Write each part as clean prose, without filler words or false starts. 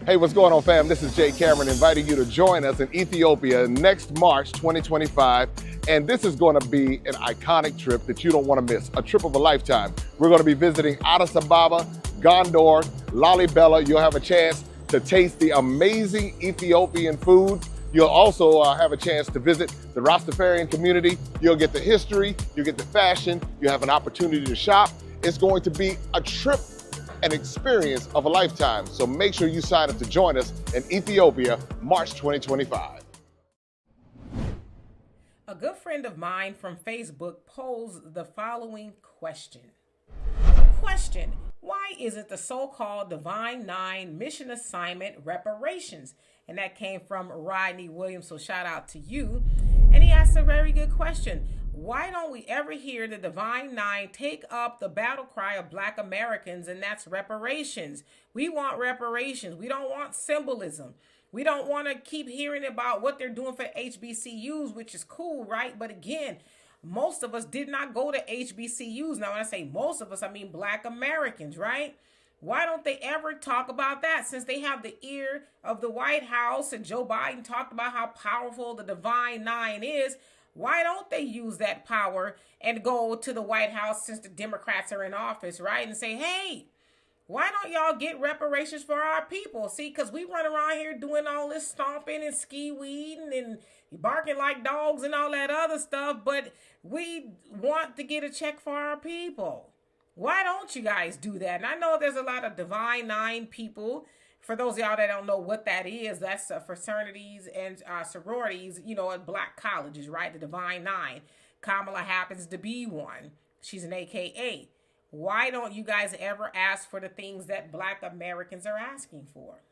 Hey, what's going on, fam? This is Jay Cameron inviting you to join us in Ethiopia next March 2025. And this is going to be an iconic trip that you don't want to miss, a trip of a lifetime. We're going to be visiting Addis Ababa, Gondor, Lalibela. You'll have a chance to taste the amazing Ethiopian food. You'll also have a chance to visit the Rastafarian community. You'll get the history, you'll get the fashion, you have an opportunity to shop. It's going to be a trip, an experience of a lifetime. So make sure you sign up to join us in Ethiopia, March 2025. A good friend of mine from Facebook posed the following question. Question: why isn't the so-called Divine Nine mission assignment reparations? And that came from Rodney Williams, so shout out to you. And he asked a very good question. Why don't we ever hear the Divine Nine take up the battle cry of Black Americans, and that's reparations? We want reparations. We don't want symbolism. We don't want to keep hearing about what they're doing for HBCUs, which is cool, right? But again, most of us did not go to HBCUs. Now, when I say most of us, I mean Black Americans, right? Why don't they ever talk about that, since they have the ear of the White House and Joe Biden talked about how powerful the Divine Nine is? Why don't they use that power and go to the White House, since the Democrats are in office, right? And say, hey, why don't y'all get reparations for our people? See, because we run around here doing all this stomping and ski-weeding and barking like dogs and all that other stuff, but we want to get a check for our people. Why don't you guys do that? And I know there's a lot of Divine Nine people. For those of y'all that don't know what that is, that's fraternities and sororities, at Black colleges, right? The Divine Nine. Kamala happens to be one. She's an AKA. Why don't you guys ever ask for the things that Black Americans are asking for?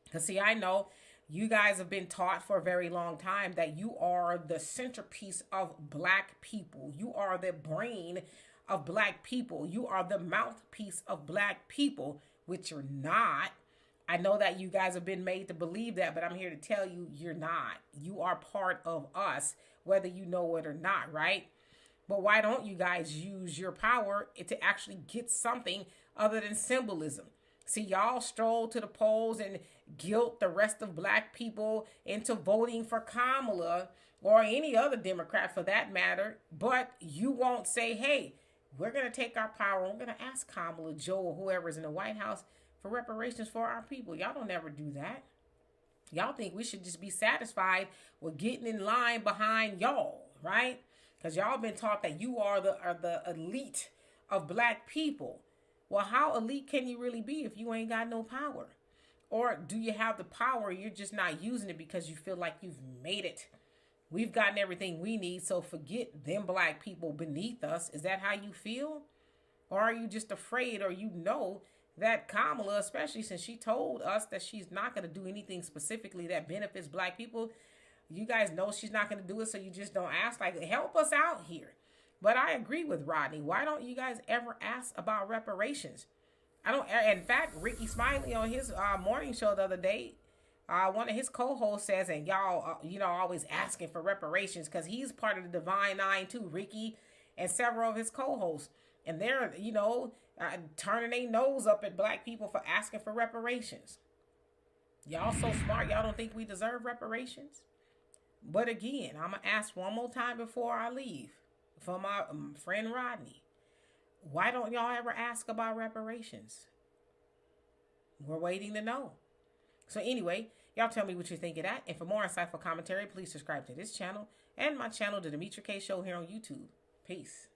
Because, see, I know you guys have been taught for a very long time that you are the centerpiece of Black people. You are the brain of Black people. You are the mouthpiece of Black people, which you're not. I know that you guys have been made to believe that, but I'm here to tell you, you're not. You are part of us, whether you know it or not, right? But why don't you guys use your power to actually get something other than symbolism? See, y'all stroll to the polls and guilt the rest of Black people into voting for Kamala or any other Democrat for that matter, but you won't say, hey, we're going to take our power and we're going to ask Kamala, Joe, or whoever's in the White House for reparations for our people. Y'all don't ever do that. Y'all think we should just be satisfied with getting in line behind y'all, right? Because y'all been taught that you are the elite of Black people. Well, how elite can you really be if you ain't got no power? Or do you have the power, you're just not using it because you feel like you've made it? We've gotten everything we need, so forget them Black people beneath us. Is that how you feel? Or are you just afraid, or that Kamala, especially since she told us that she's not going to do anything specifically that benefits Black people, you guys know she's not going to do it, so you just don't ask, like, help us out here. But I agree with Rodney. Why don't you guys ever ask about reparations? In fact, Ricky Smiley on his morning show the other day, one of his co-hosts says, and y'all, always asking for reparations because he's part of the Divine Nine too, Ricky and several of his co-hosts. And they're, turning their nose up at Black people for asking for reparations. Y'all so smart, y'all don't think we deserve reparations? But again, I'm going to ask one more time before I leave for my friend Rodney. Why don't y'all ever ask about reparations? We're waiting to know. So anyway, y'all tell me what you think of that. And for more insightful commentary, please subscribe to this channel and my channel, The Demetra Kaye Show, here on YouTube. Peace.